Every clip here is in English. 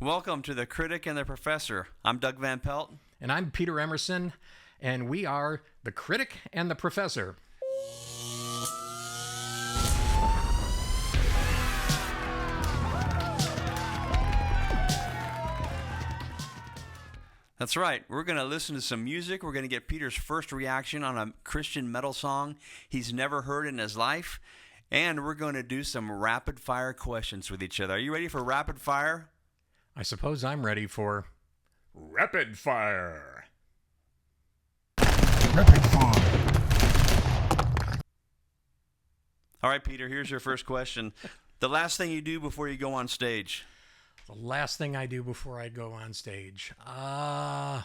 Welcome to the Critic and the Professor. I'm Doug Van Pelt. And I'm Peter Emerson, and we are the Critic and the Professor. That's right. We're going to listen to some music. We're going to get Peter's first reaction on a Christian metal song he's never heard in his life. And we're going to do some rapid fire questions with each other. Are you ready for rapid fire? I suppose I'm ready for Rapid Fire. Rapid fire. All right, Peter, here's your first question. The last thing you do before you go on stage? The last thing I do before I go on stage. Gosh,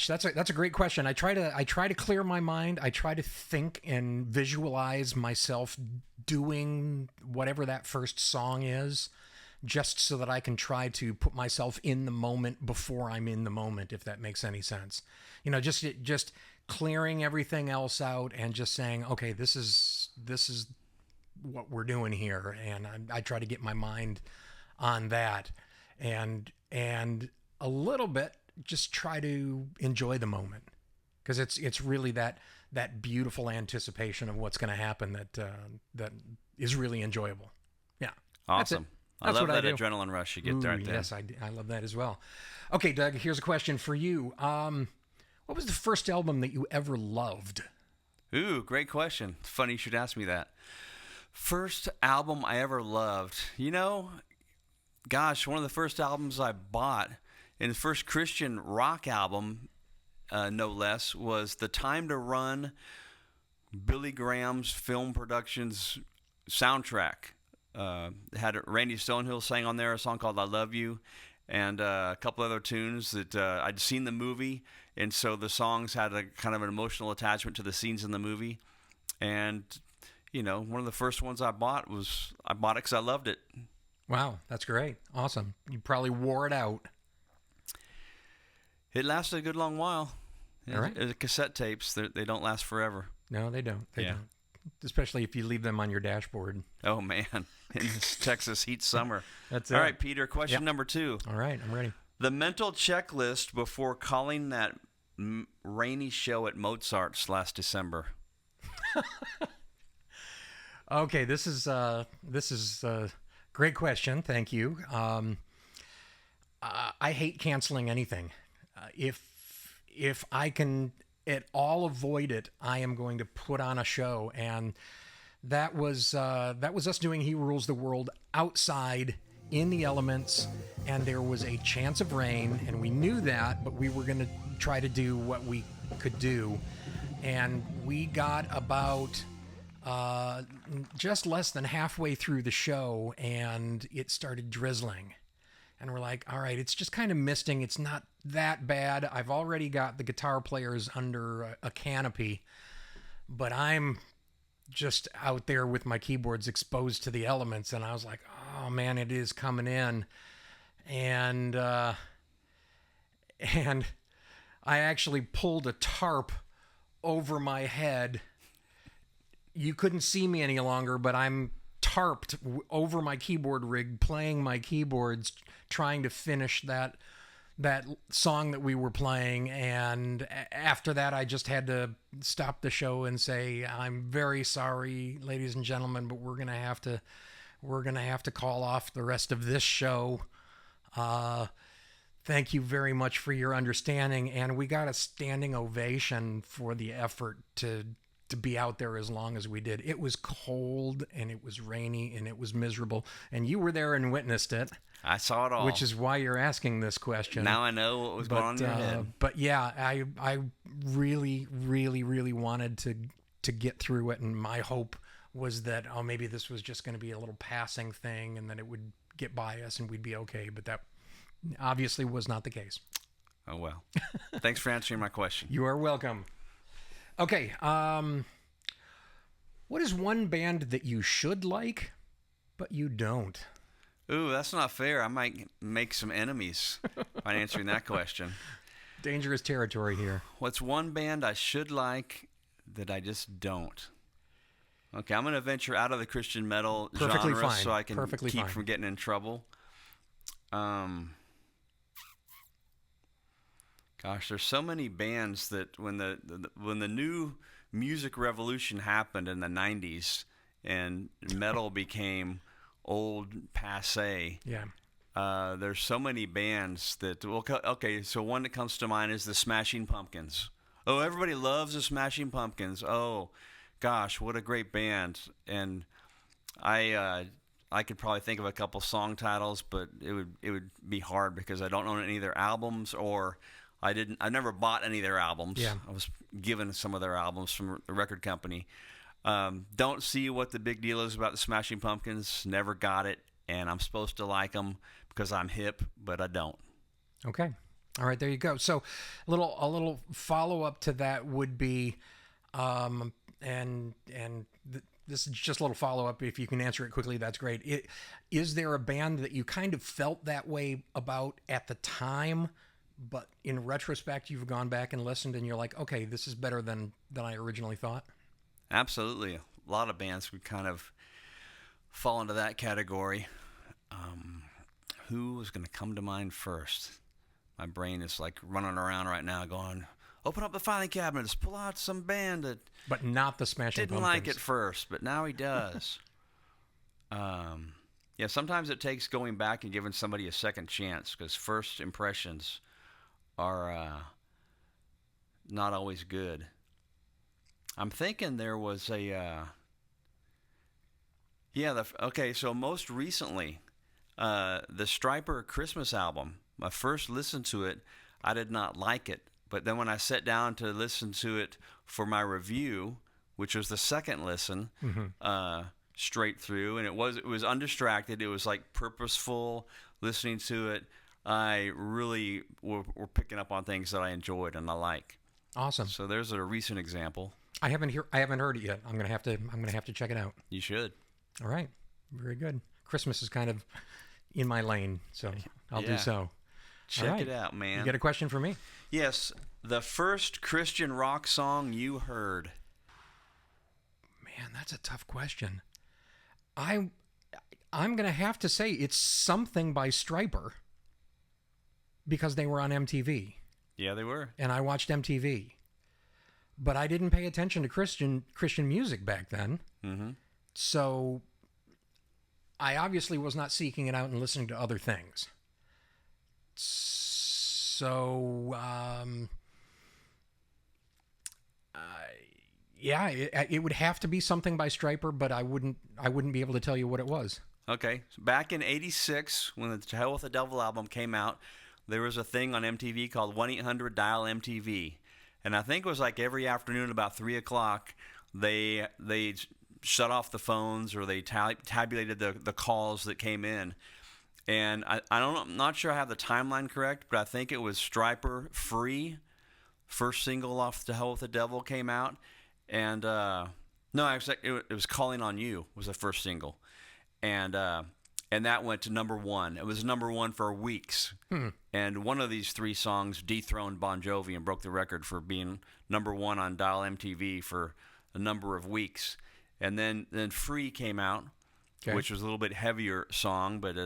that's a great question. I try to clear my mind. I try to think and visualize myself doing whatever that first song is, just so that I can try to put myself in the moment before I'm in the moment, if that makes any sense. You know, just clearing everything else out and just saying, okay, this is what we're doing here, and I try to get my mind on that, and a little bit just try to enjoy the moment, because it's really that beautiful anticipation of what's going to happen that is really enjoyable. Yeah, Awesome. I love that adrenaline rush you get right there. Yes, I love that as well. Okay, Doug, here's a question for you. What was the first album that you ever loved? Ooh, great question. It's funny you should ask me that. First album I ever loved. You know, gosh, one of the first albums I bought, and the first Christian rock album, no less, was The Time to Run, Billy Graham's Film Productions soundtrack. Had Randy Stonehill sang on there a song called I Love You, and a couple other tunes that I'd seen the movie, and so the songs had a kind of an emotional attachment to the scenes in the movie. And you know, one of the first ones I bought it because I loved it. Wow, that's great. Awesome. You probably wore it out. It lasted a good long while. All right. Cassette tapes, they don't last forever. No, they don't. They don't. Especially if you leave them on your dashboard. Oh, man. In this Texas heat summer. That's it. All right, Peter, question number 2. All right, I'm ready. The mental checklist before calling that rainy show at Mozart's last December. Okay, this is a great question. Thank you. I hate canceling anything. If I can at all avoid it, I am going to put on a show, and that was us doing He Rules the World outside in the elements, and there was a chance of rain, and we knew that, but we were going to try to do what we could do, and we got about just less than halfway through the show, and it started drizzling. And we're like, all right, it's just kind of misting. It's not that bad. I've already got the guitar players under a canopy, but I'm just out there with my keyboards exposed to the elements. And I was like, oh man, it is coming in. And I actually pulled a tarp over my head. You couldn't see me any longer, but I'm tarped over my keyboard rig, playing my keyboards, trying to finish that song that we were playing. And after that, I just had to stop the show and say, I'm very sorry, ladies and gentlemen, but we're gonna have to call off the rest of this show. Thank you very much for your understanding. And we got a standing ovation for the effort to be out there as long as we did. It was cold and it was rainy and it was miserable, and you were there and witnessed it. I saw it all. Which is why you're asking this question. Now I know what was going on in your head. But yeah, I really, really, really wanted to get through it, and my hope was that, oh, maybe this was just going to be a little passing thing and then it would get by us and we'd be okay. But that obviously was not the case. Oh, well. Thanks for answering my question. You are welcome. Okay, what is one band that you should like, but you don't? Ooh, that's not fair. I might make some enemies by answering that question. Dangerous territory here. What's one band I should like that I just don't? Okay, I'm going to venture out of the Christian metal genre so I can keep from getting in trouble. Gosh, there's so many bands that when the new music revolution happened in the 90s and metal became old passe. Yeah. There's so many bands that, well, okay, so one that comes to mind is the Smashing Pumpkins. Oh, everybody loves the Smashing Pumpkins. Oh, gosh, what a great band. And I could probably think of a couple song titles, but it would be hard because I don't own any of their albums, or I never bought any of their albums. Yeah. I was given some of their albums from the record company. Don't see what the big deal is about the Smashing Pumpkins. Never got it, and I'm supposed to like them because I'm hip, but I don't. Okay. All right, there you go. So a little follow-up to that would be, this is just a little follow-up. If you can answer it quickly, that's great. Is there a band that you kind of felt that way about at the time, but in retrospect, you've gone back and listened and you're like, okay, this is better than I originally thought? Absolutely. A lot of bands would kind of fall into that category. Who was going to come to mind first? My brain is like running around right now going, open up the filing cabinets, pull out some band that But not the Smashing didn't Pumpkins. like it first, but now he does. Yeah, sometimes it takes going back and giving somebody a second chance because first impressions are not always good. I'm thinking there was a... okay, so most recently, the Stryper Christmas album, my first listen to it, I did not like it. But then when I sat down to listen to it for my review, which was the second listen, straight through, and it was undistracted. It was like purposeful listening to it. I really were picking up on things that I enjoyed and I like. Awesome. So there's a recent example. I haven't heard it yet. I'm gonna have to check it out. You should. All right. Very good. Christmas is kind of in my lane, so I'll do so. Check it out, man. You got a question for me? Yes. The first Christian rock song you heard. Man, that's a tough question. I'm going to have to say it's something by Stryper because they were on MTV. Yeah, they were. And I watched MTV. But I didn't pay attention to Christian music back then. Mm-hmm. So I obviously was not seeking it out and listening to other things. So, it would have to be something by Stryper, but I wouldn't be able to tell you what it was. Okay. So back in '86, when the To Hell with the Devil album came out, there was a thing on MTV called 1-800-DIAL-MTV. And I think it was like every afternoon about 3 o'clock, they shut off the phones or they tabulated the calls that came in. And I'm not sure I have the timeline correct, but I think it was Stryper Free, first single off To Hell with the Devil came out. And no, actually, it was Calling on You was the first single. And that went to number one. It was number one for weeks. And one of these three songs dethroned Bon Jovi and broke the record for being number one on Dial MTV for a number of weeks. And then Free came out, which was a little bit heavier song, but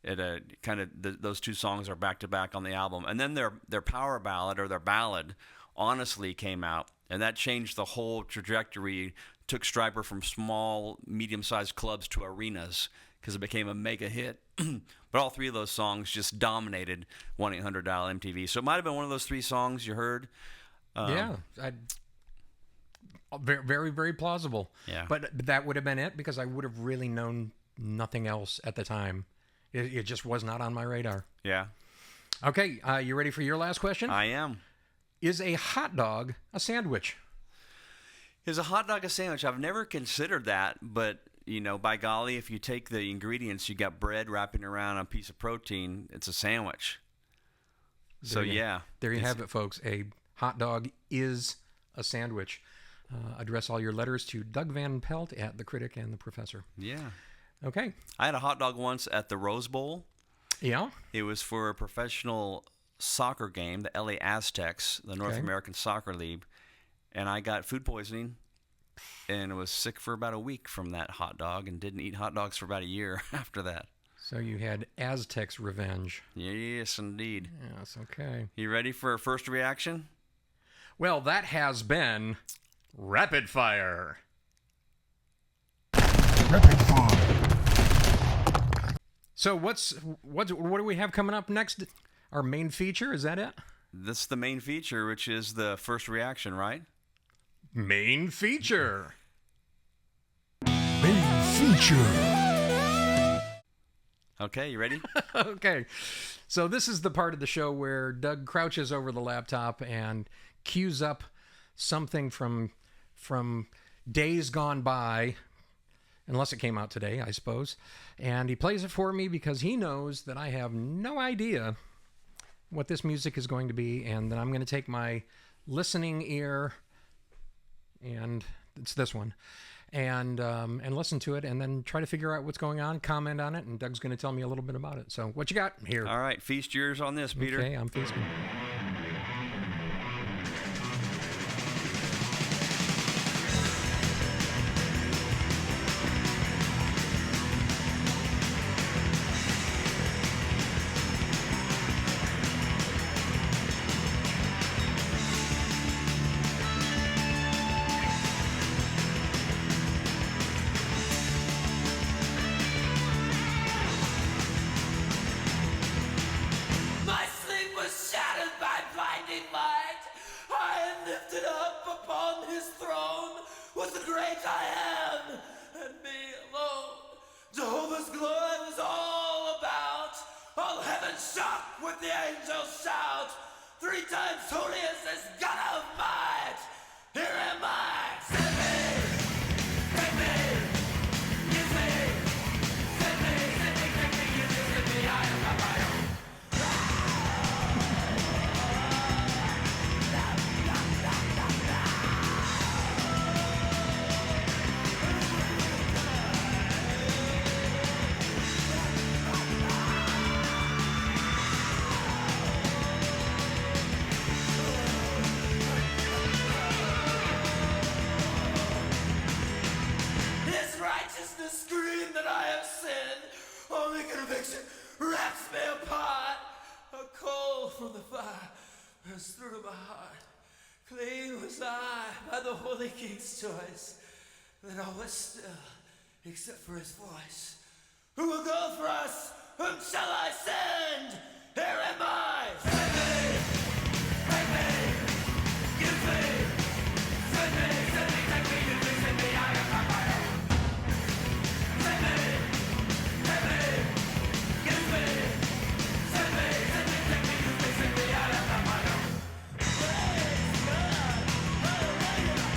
those two songs are back to back on the album. And then their power ballad or their ballad, Honestly, came out, and that changed the whole trajectory. Took Stryper from small, medium-sized clubs to arenas because it became a mega hit. But all three of those songs just dominated 1-800-DIAL-MTV. So it might have been one of those three songs you heard. Very, very, very plausible. Yeah. But that would have been it because I would have really known nothing else at the time. It just was not on my radar. Yeah. Okay, you ready for your last question? I am. Is a hot dog a sandwich? Is a hot dog a sandwich? I've never considered that, but, by golly, if you take the ingredients, you got bread wrapping around a piece of protein, it's a sandwich. There you have it, folks. A hot dog is a sandwich. Address all your letters to Doug Van Pelt at The Critic and The Professor. Yeah. Okay. I had a hot dog once at the Rose Bowl. Yeah? It was for a professional soccer game, the LA Aztecs, the North American Soccer League, and I got food poisoning and was sick for about a week from that hot dog and didn't eat hot dogs for about a year after that. So you had Aztec's Revenge. Yes, indeed. Yes, okay. You ready for a first reaction? Well, that has been Rapid Fire. Rapid fire. So what do we have coming up next? Our main feature, is that it? This is the main feature, which is the first reaction, right? Main feature. Main feature. Okay, you ready? Okay. So this is the part of the show where Doug crouches over the laptop and cues up something from days gone by, unless it came out today, I suppose. And he plays it for me because he knows that I have no idea what this music is going to be, and then I'm going to take my listening ear, and it's this one, and listen to it, and then try to figure out what's going on, comment on it, and Doug's going to tell me a little bit about it. So what you got here? All right, feast your ears on this, Peter. Okay, I'm feasting. My sleep was shattered by blinding light. I am lifted up upon his throne was the great I am, and me alone. Jehovah's glory was all about. All heaven shocked with the angels shout. 3 times holy is this God of might. Here am I, send me, take me, use me, send me, take me, use me, send me, I am not my own. His righteousness screamed that I have sinned. Only conviction wraps me apart. A coal from the fire burns through my heart. Clean was I by the Holy King's choice. Then all was still, except for his voice. Who will go for us? Whom shall I send? Here am I. Send me, take me, use me. Send me, take me, use me, send me. I am not my own. Send me, take me, use me. Send me, take me, use me, send me. I am not my own. Praise God, hallelujah.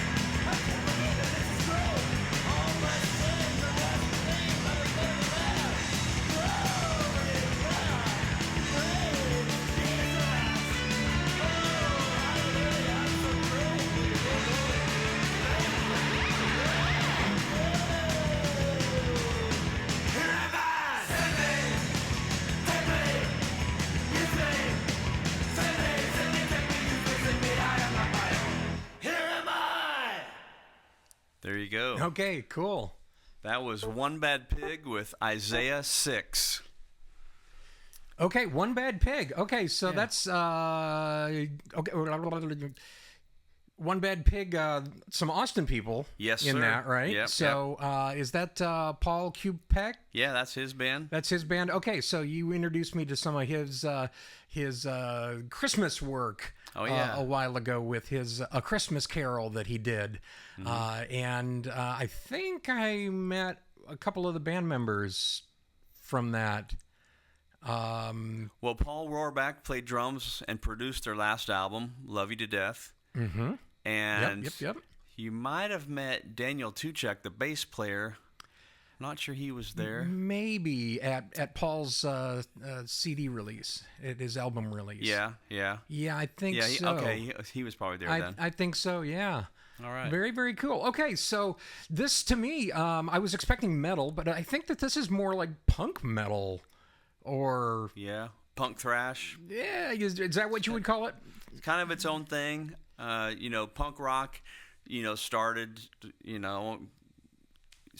I can believe that it's true. All my sins are washed clean by the blood of the Lamb. Glory to God. Praise Jesus. Oh, hallelujah. I'm so grateful. Here am I. Send me, take me, use me. Send me, take me, use me, send me. I am not my own. Here am I. There you go. Okay, cool. That was One Bad Pig with Isaiah 6. Okay, One Bad Pig. Okay, so that's okay. One Bad Pig. Some Austin people. Yes, in sir. that, right? Yep, So is that Paul Kupek? Yeah, that's his band. That's his band. Okay, so you introduced me to some of his Christmas work. Oh, yeah. A while ago with his A Christmas Carol that he did, and I think I met a couple of the band members from that. Well, Paul Rohrback played drums and produced their last album, Love You to Death. Mm-hmm. And Yep. you might have met Daniel Tuchek, the bass player. I'm not sure he was there. Maybe at Paul's CD release, at his album release. Yeah. Yeah, I think Yeah, so. okay, he was probably there then. I think so, yeah. All right. Very, very cool. Okay, so this to me, I was expecting metal, but I think that this is more like punk metal or... Yeah, punk thrash. Yeah, is that what you would call it? It's kind of its own thing. Punk rock, started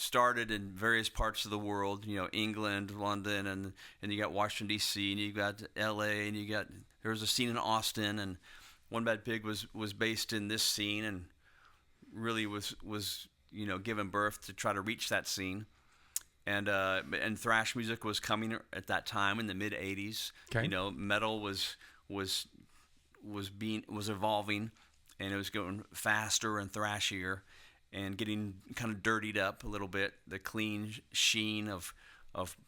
started in various parts of the world, England, London, and you got Washington, D.C., and you got L.A., and there was a scene in Austin, and One Bad Pig was based in this scene and really was given birth to try to reach that scene. And thrash music was coming at that time in the mid '80s. Okay. Metal was evolving, and it was going faster and thrashier, and getting kind of dirtied up a little bit. The clean sheen of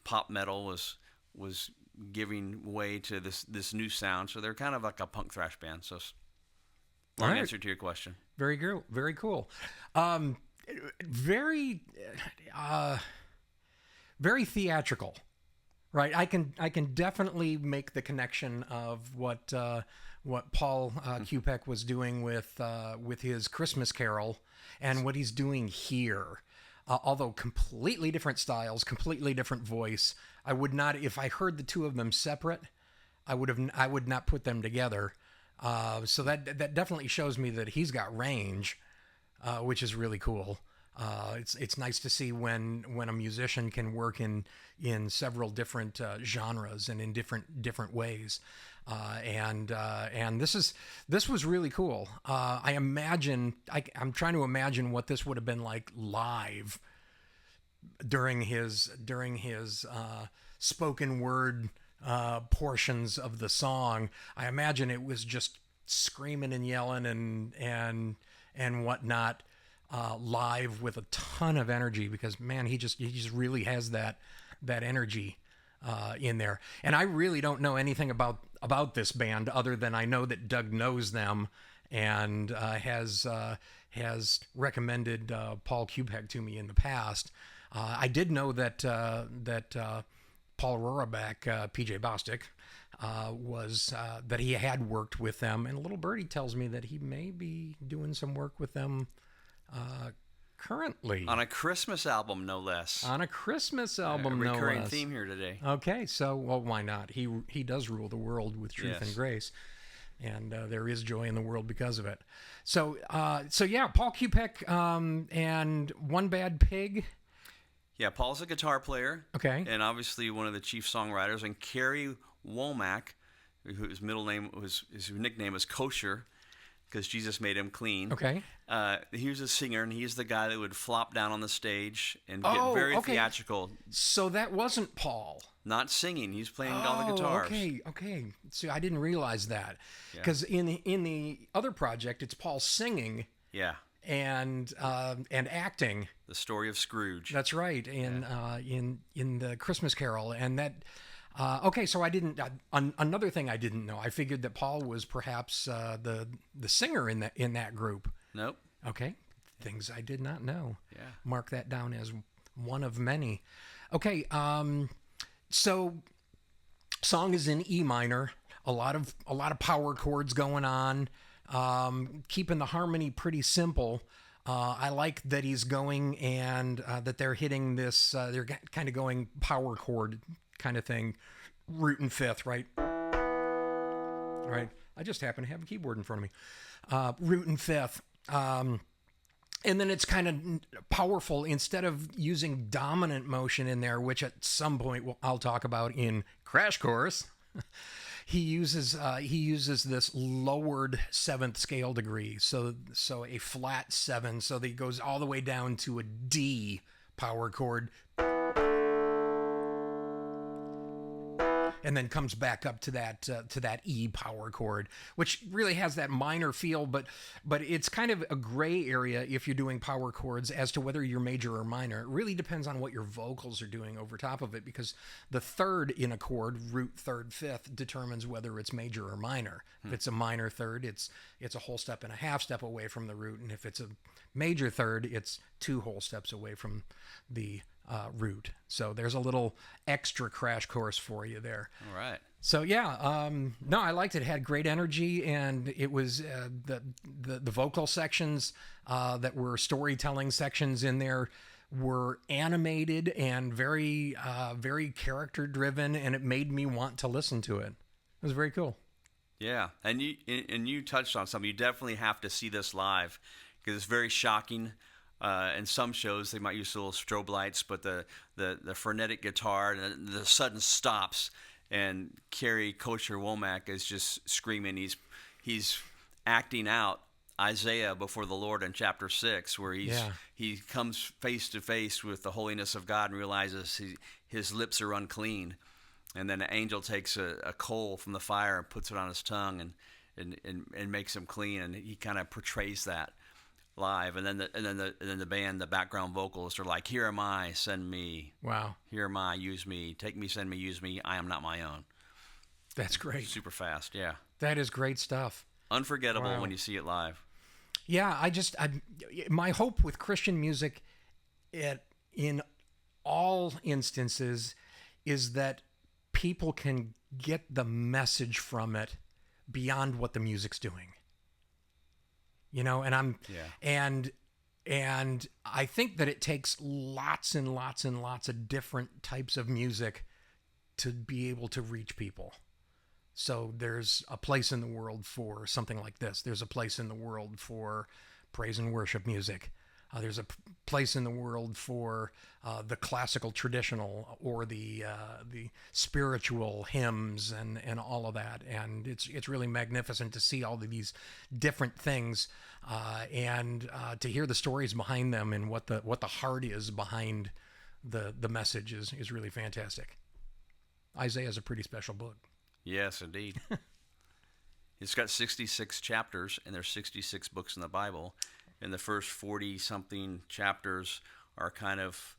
pop metal was giving way to this new sound. So they're kind of like a punk thrash band. So, long All right. answer to your question. Very cool. Very cool. Very theatrical, right? I can definitely make the connection of what Paul Kupek was doing with his Christmas Carol and what he's doing here. Although completely different styles, completely different voice. I would not, if I heard the two of them separate, I would not put them together. So that definitely shows me that he's got range, which is really cool. It's nice to see when a musician can work in several different genres and in different ways. And this was really cool. I'm trying to imagine what this would have been like live during his spoken word portions of the song. I imagine it was just screaming and yelling and whatnot. Live with a ton of energy, because man, he just really has that energy in there. And I really don't know anything about this band other than I know that Doug knows them and has recommended Paul Kupek to me in the past. I did know that Paul Roraback, PJ Bostic, was that he had worked with them, and Little Birdie tells me that he may be doing some work with them currently. On a Christmas album, no less. On a Christmas album, no less. A recurring theme here today. Okay, so, well, why not? He does rule the world with truth and grace, and there is joy in the world because of it. So yeah, Paul Kupek and One Bad Pig. Yeah, Paul's a guitar player. Okay. And obviously one of the chief songwriters. And Kerry Womack, whose nickname was Kosher, because Jesus made him clean. Okay. He was a singer, and he's the guy that would flop down on the stage and get very theatrical. So that wasn't Paul. Not singing. He's playing all the guitars. Okay. See, I didn't realize that. Because in the other project, it's Paul singing. Yeah. And acting. The story of Scrooge. That's right. In the Christmas Carol, and that. Okay, so I didn't. Another thing I didn't know. I figured that Paul was perhaps the singer in that group. Nope. Okay, things I did not know. Yeah. Mark that down as one of many. Okay. So, song is in E minor. A lot of power chords going on. Keeping the harmony pretty simple. I like that he's going and that they're hitting this. They're kind of going power chord kind of thing, root and fifth, right? Right. I just happen to have a keyboard in front of me. Root and fifth. And then it's kind of powerful. Instead of using dominant motion in there, which at some point I'll talk about in Crash Course, he uses this lowered seventh scale degree. So a flat seven, so that he goes all the way down to a D power chord. And then comes back up to that E power chord, which really has that minor feel, but it's kind of a gray area if you're doing power chords as to whether you're major or minor. It really depends on what your vocals are doing over top of it, because the third in a chord, root, third, fifth, determines whether it's major or minor. If it's a minor third, it's a whole step and a half step away from the root, and if it's a major third, it's 2 whole steps away from the root. So there's a little extra crash course for you there. All right. So yeah, no, I liked it. It had great energy, and it was the vocal sections that were storytelling sections in there were animated and very character driven, and it made me want to listen to it. It was very cool. Yeah, and you touched on something. You definitely have to see this live, because it's very shocking. In some shows, they might use little strobe lights, but the frenetic guitar and the sudden stops, and Carrie Kosher Womack is just screaming. He's acting out Isaiah before the Lord in chapter 6, where he comes face to face with the holiness of God and realizes his lips are unclean, and then an angel takes a coal from the fire and puts it on his tongue and makes him clean, and he kind of portrays that live, and then the band, the background vocalists are like, "Here am I, send me. Wow. Here am I, use me. Take me, send me, use me. I am not my own." That's great. Super fast, yeah. That is great stuff. Unforgettable when you see it live. Yeah, my hope with Christian music, in all instances, is that people can get the message from it beyond what the music's doing. You know, and I think that it takes lots and lots and lots of different types of music to be able to reach people. So there's a place in the world for something like this. There's a place in the world for praise and worship music. There's a place in the world for the classical traditional or the spiritual hymns and all of that. And it's really magnificent to see all of these different things and to hear the stories behind them and what the heart is behind the message is really fantastic. Isaiah is a pretty special book. Yes, indeed. It's got 66 chapters, and there's 66 books in the Bible. And the first 40-something chapters are kind of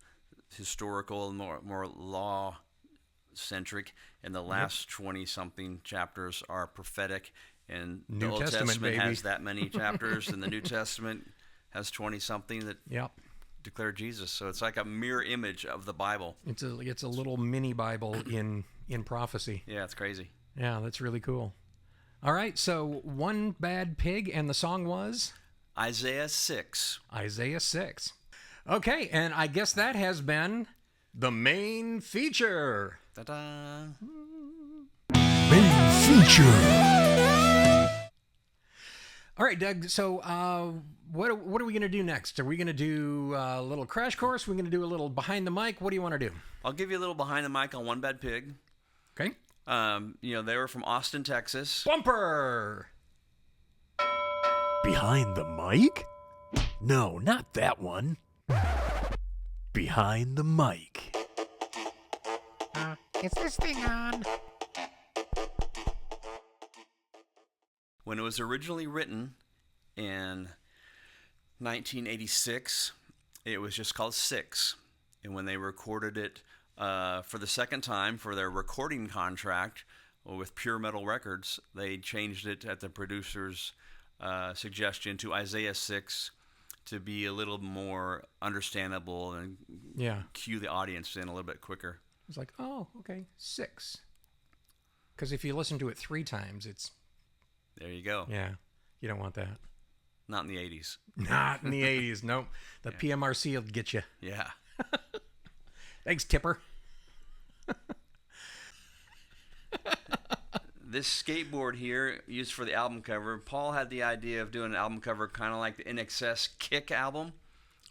historical and more law-centric, and the last 20-something chapters are prophetic. And the Old Testament has that many chapters, and the New Testament has 20-something that declare Jesus. So it's like a mirror image of the Bible. It's a little mini Bible in prophecy. Yeah, it's crazy. Yeah, that's really cool. All right, so One Bad Pig, and the song was? Isaiah 6. Isaiah 6. Okay, and I guess that has been the main feature. Ta-da! Main feature. All right, Doug, so what are we going to do next? Are we going to do a little crash course? Are we going to do a little behind the mic? What do you want to do? I'll give you a little behind the mic on One Bad Pig. Okay. They were from Austin, Texas. Bumper! Behind the mic? No, not that one. Behind the mic. Is this thing on? When it was originally written in 1986, it was just called Six. And when they recorded it for the second time for their recording contract with Pure Metal Records, they changed it at the producer's suggestion to Isaiah 6 to be a little more understandable and cue the audience in a little bit quicker. It's like, oh, okay, 6. Because if you listen to it 3 times, it's... There you go. Yeah, you don't want that. Not in the 80s. Not in the 80s, nope. The PMRC will get you. Yeah. Thanks, Tipper. This skateboard here, used for the album cover, Paul had the idea of doing an album cover kind of like the NXS Kick album,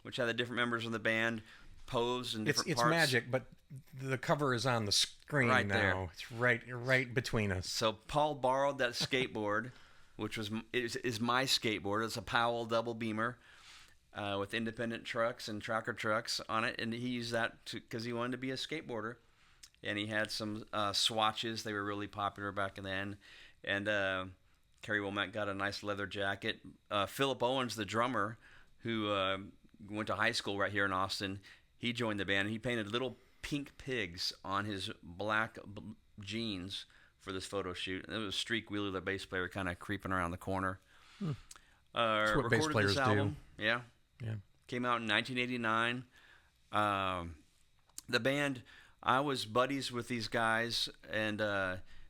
which had the different members of the band pose in different parts. It's magic, but the cover is on the screen right now. There. It's right between us. So Paul borrowed that skateboard, which is my skateboard. It's a Powell double beamer with independent trucks and tracker trucks on it, and he used that because he wanted to be a skateboarder. And he had some swatches. They were really popular back then. And Kerry Womack got a nice leather jacket. Philip Owens, the drummer, who went to high school right here in Austin, he joined the band. He painted little pink pigs on his black jeans for this photo shoot. And it was Streak Wheeler, the bass player, kind of creeping around the corner. That's what bass players do. Yeah. Came out in 1989. The band... I was buddies with these guys, and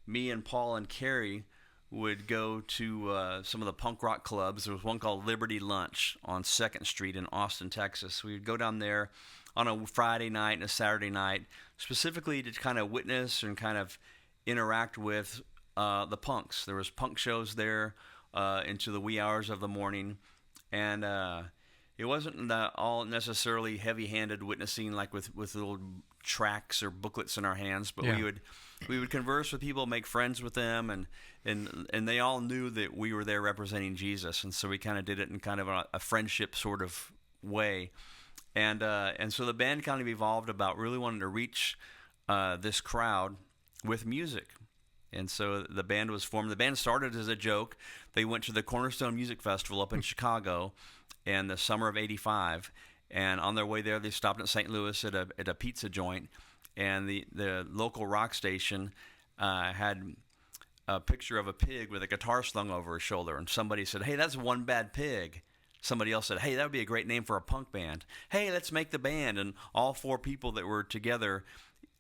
me and Paul and Carrie would go to some of the punk rock clubs. There was one called Liberty Lunch on 2nd Street in Austin, Texas. We would go down there on a Friday night and a Saturday night, specifically to kind of witness and kind of interact with the punks. There was punk shows there into the wee hours of the morning, and it wasn't all necessarily heavy-handed witnessing like with little tracts or booklets in our hands, but Yeah. we would converse with people, make friends with them, and they all knew that we were there representing Jesus, and so we kind of did it in kind of a friendship sort of way, and so the band kind of evolved about really wanting to reach this crowd with music. And so the band was formed. The band started as a joke. They went to the Cornerstone Music Festival up in Chicago in the summer of '85. And on their way there, they stopped in St. Louis at a pizza joint. And the local rock station had a picture of a pig with a guitar slung over his shoulder. And somebody said, "Hey, that's One Bad Pig." Somebody else said, "Hey, that would be a great name for a punk band. Hey, let's make the band." And all four people that were together,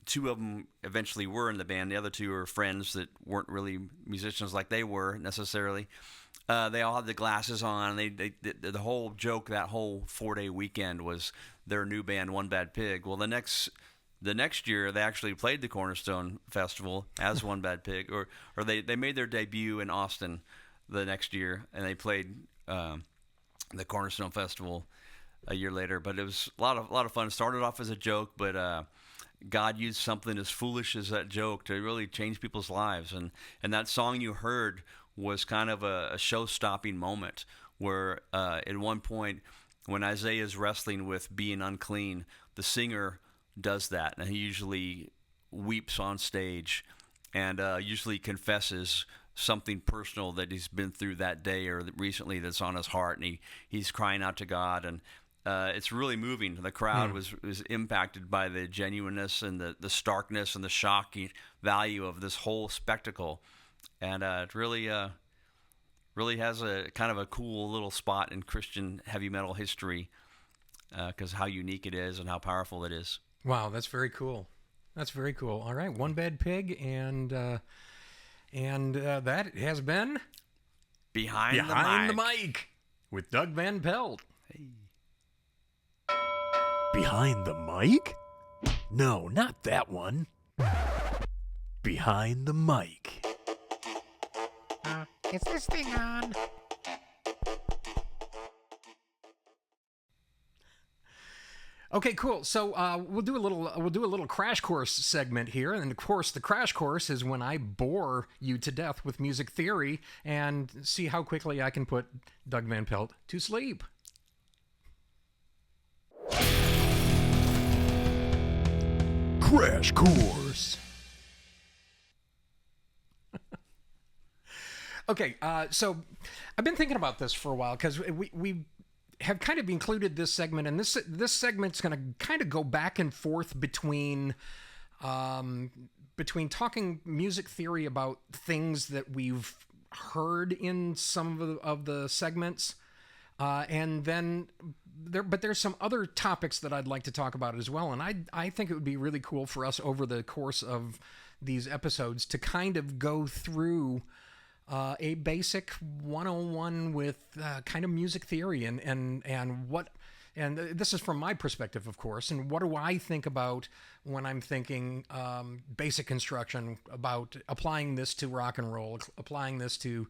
two of them eventually were in the band. The other two were friends that weren't really musicians like they were necessarily. They all had the glasses on. The whole joke that whole 4-day weekend was their new band, One Bad Pig. Well, the next year they actually played the Cornerstone Festival as One Bad Pig, or they made their debut in Austin the next year, and they played the Cornerstone Festival a year later. But it was a lot of fun. It started off as a joke, but God used something as foolish as that joke to really change people's lives. And that song you heard was kind of a show-stopping moment where at one point when Isaiah is wrestling with being unclean, the singer does that. And he usually weeps on stage and usually confesses something personal that he's been through that day or recently that's on his heart. And he's crying out to God. And it's really moving. The crowd was impacted by the genuineness and the starkness and the shocking value of this whole spectacle, and it really has a kind of a cool little spot in Christian heavy metal history because how unique it is and how powerful it is. Wow, that's very cool. That's very cool. All right, One Bad Pig, and that has been Behind the Mic with Doug Van Pelt. Hey. Behind the mic? No, not that one. Behind the mic. Is this thing on? Okay, cool. So we'll do a little crash course segment here, and of course, the crash course is when I bore you to death with music theory and see how quickly I can put Doug Van Pelt to sleep. Crash course. Okay, so I've been thinking about this for a while because we have kind of included this segment, and this segment's going to kind of go back and forth between talking music theory about things that we've heard in some of the segments, and then there's some other topics that I'd like to talk about as well, and I think it would be really cool for us over the course of these episodes to kind of go through a basic 101 with kind of music theory and what, and this is from my perspective, of course, and what do I think about when I'm thinking basic construction, about applying this to rock and roll, applying this to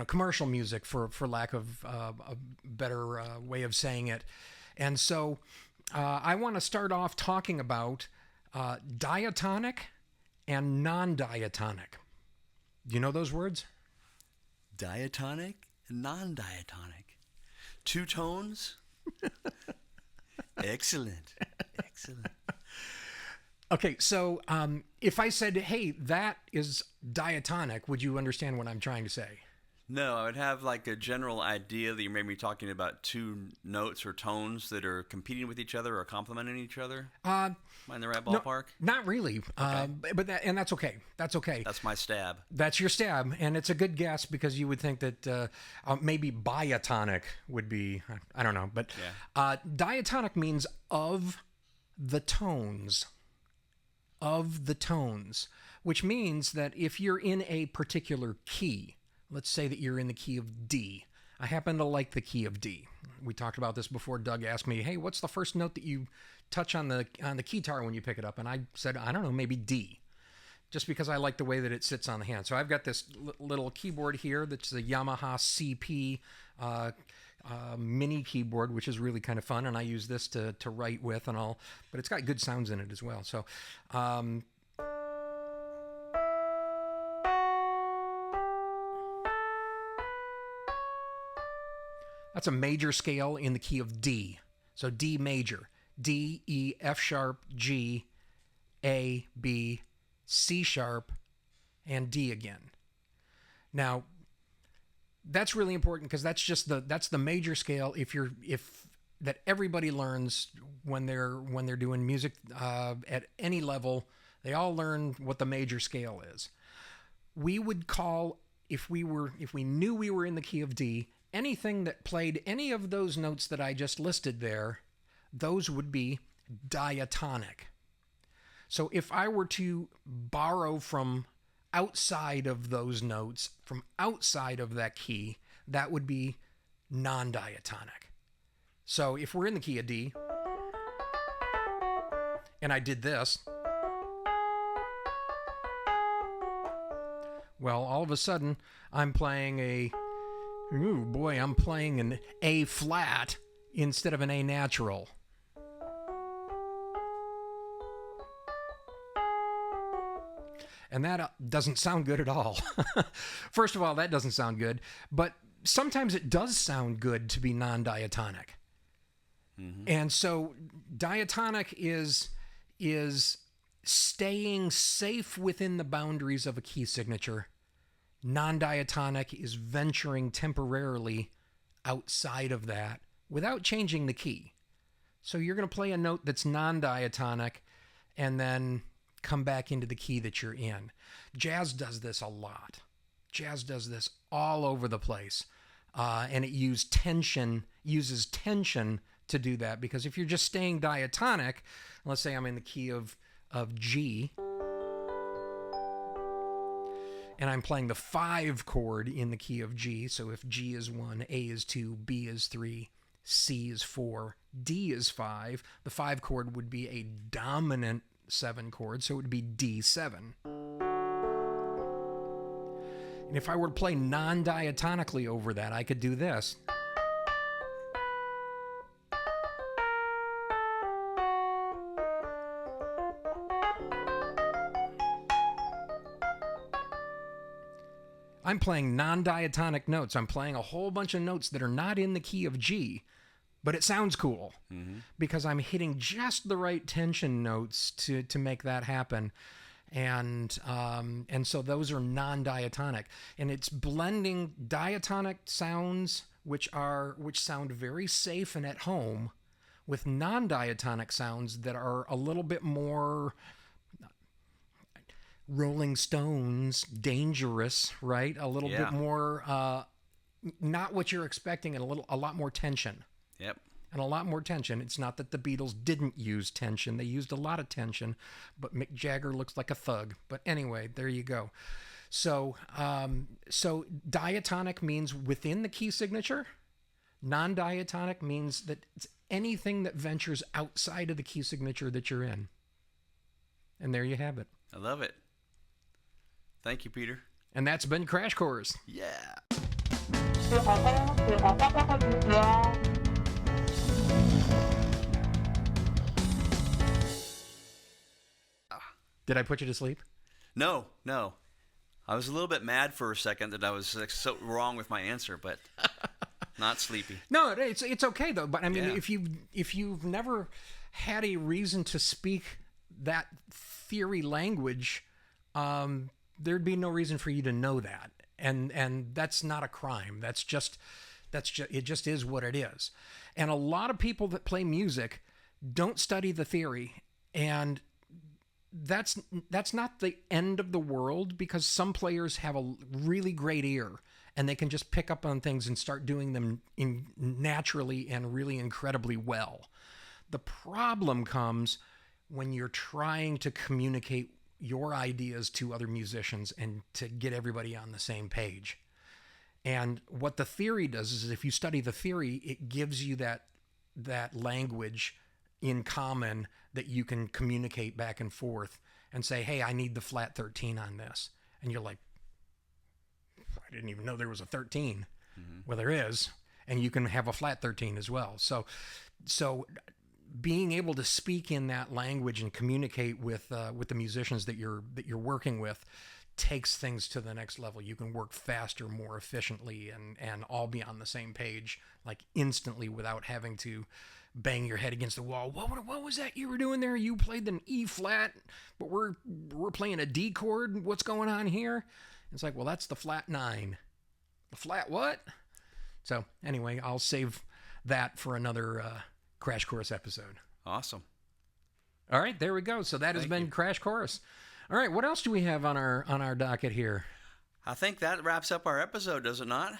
commercial music, for lack of a better way of saying it. And so I want to start off talking about diatonic and non-diatonic. Do you know those words? Diatonic and non-diatonic. Two tones? Excellent. Okay, so if I said, hey, that is diatonic, would you understand what I'm trying to say? No, I would have like a general idea that you're maybe talking about two notes or tones that are competing with each other or complementing each other. Am I in the right ballpark? No, not really. Okay. But that's okay. That's okay. That's my stab. That's your stab, and it's a good guess because you would think that maybe biatonic would be, I don't know, but diatonic means of the tones. Of the tones, which means that if you're in a particular key, let's say that you're in the key of D. I happen to like the key of D. We talked about this before. Doug asked me, hey, what's the first note that you touch on the guitar when you pick it up? And I said, I don't know, maybe D. Just because I like the way that it sits on the hand. So I've got this little keyboard here that's a Yamaha CP mini keyboard, which is really kind of fun, and I use this to write with and all, but it's got good sounds in it as well. So that's a major scale in the key of D. So D major. D, E, F sharp, G, A, B, C sharp, and D again. Now, that's really important because that's the major scale if that everybody learns when they're doing music at any level. They all learn what the major scale is. We would call, if we knew we were in the key of D, anything that played any of those notes that I just listed there, those would be diatonic. So if I were to borrow from outside of those notes, from outside of that key, that would be non-diatonic. So if we're in the key of D, and I did this, well, all of a sudden, I'm playing I'm playing an A flat instead of an A natural. And that doesn't sound good at all. First of all, that doesn't sound good, but sometimes it does sound good to be non-diatonic. Mm-hmm. And so diatonic is staying safe within the boundaries of a key signature. Non-diatonic is venturing temporarily outside of that without changing the key. So you're going to play a note that's non-diatonic and then come back into the key that you're in. Jazz does this a lot. Jazz does this all over the place. And it uses tension to do that, because if you're just staying diatonic, let's say I'm in the key of G, and I'm playing the 5 chord in the key of G. So if G is 1, A is 2, B is 3, C is 4, D is 5, the 5 chord would be a dominant 7 chord, so it would be D7. And if I were to play non-diatonically over that, I could do this. I'm playing non-diatonic notes. I'm playing a whole bunch of notes that are not in the key of G, but it sounds cool because I'm hitting just the right tension notes to make that happen. And so those are non-diatonic, and it's blending diatonic sounds which sound very safe and at home with non-diatonic sounds that are a little bit more Rolling Stones, dangerous, right? A little bit more not what you're expecting, and a lot more tension. Yep. And a lot more tension. It's not that the Beatles didn't use tension. They used a lot of tension, but Mick Jagger looks like a thug. But anyway, there you go. So diatonic means within the key signature. Non-diatonic means that it's anything that ventures outside of the key signature that you're in. And there you have it. I love it. Thank you, Peter. And that's been Crash Course. Yeah. Did I put you to sleep? No. I was a little bit mad for a second that I was so wrong with my answer, but not sleepy. No, it's okay though. But I mean, if you've never had a reason to speak that theory language, there'd be no reason for you to know that, and that's not a crime. That's just it just is what it is. And a lot of people that play music don't study the theory, and that's not the end of the world, because some players have a really great ear and they can just pick up on things and start doing them naturally and really incredibly well. The problem comes when you're trying to communicate your ideas to other musicians and to get everybody on the same page. And what the theory does is, if you study the theory, it gives you that language in common that you can communicate back and forth and say, hey, I need the flat 13 on this. And you're like, I didn't even know there was a 13. Mm-hmm. Well, there is. and you can have a flat 13 as well. So being able to speak in that language and communicate with the musicians that you're working with takes things to the next level. You can work faster, more efficiently, and all be on the same page like instantly without having to bang your head against the wall. What was that you were doing there? You played an E flat, but we're playing a D chord. What's going on here? It's like, well, that's the flat 9. The flat what? So anyway, I'll save that for another Crash Course episode. Awesome. All right, there we go. So that has been Crash Course. All right, what else do we have on our docket here? I think that wraps up our episode, does it not?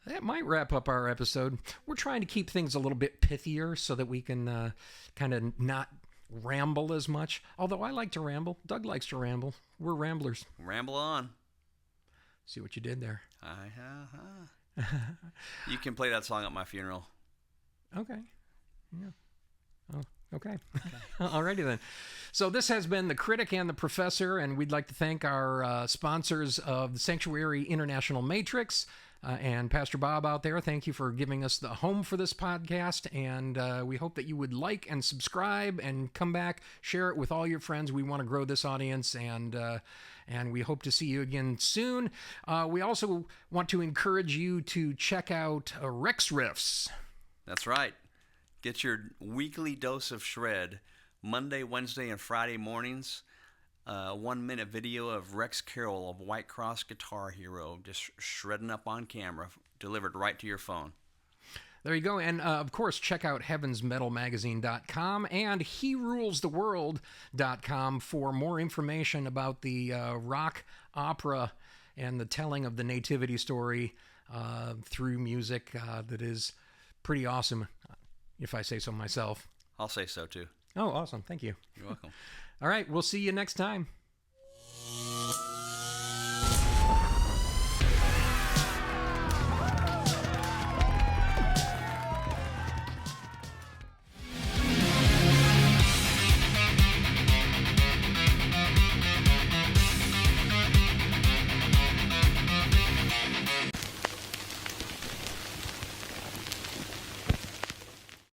That might wrap up our episode. We're trying to keep things a little bit pithier so that we can kind of not ramble as much. Although I like to ramble. Doug likes to ramble. We're ramblers. Ramble on. See what you did there. You can play that song at my funeral. Okay. Yeah. Oh, okay. Alrighty then. So this has been The Critic and the Professor, and we'd like to thank our sponsors of the Sanctuary International Matrix, and Pastor Bob out there. Thank you for giving us the home for this podcast, and we hope that you would like and subscribe and come back, share it with all your friends. We want to grow this audience, and we hope to see you again soon. We also want to encourage you to check out Rex Riffs. That's right. Get your weekly dose of shred Monday, Wednesday, and Friday mornings. 1-minute video of Rex Carroll of White Cross Guitar Hero just shredding up on camera, delivered right to your phone. There you go. And, of course, check out heavensmetalmagazine.com and herulestheworld.com for more information about the rock opera and the telling of the nativity story through music that is pretty awesome, if I say so myself. I'll say so, too. Oh, awesome. Thank you. You're welcome. All right. We'll see you next time.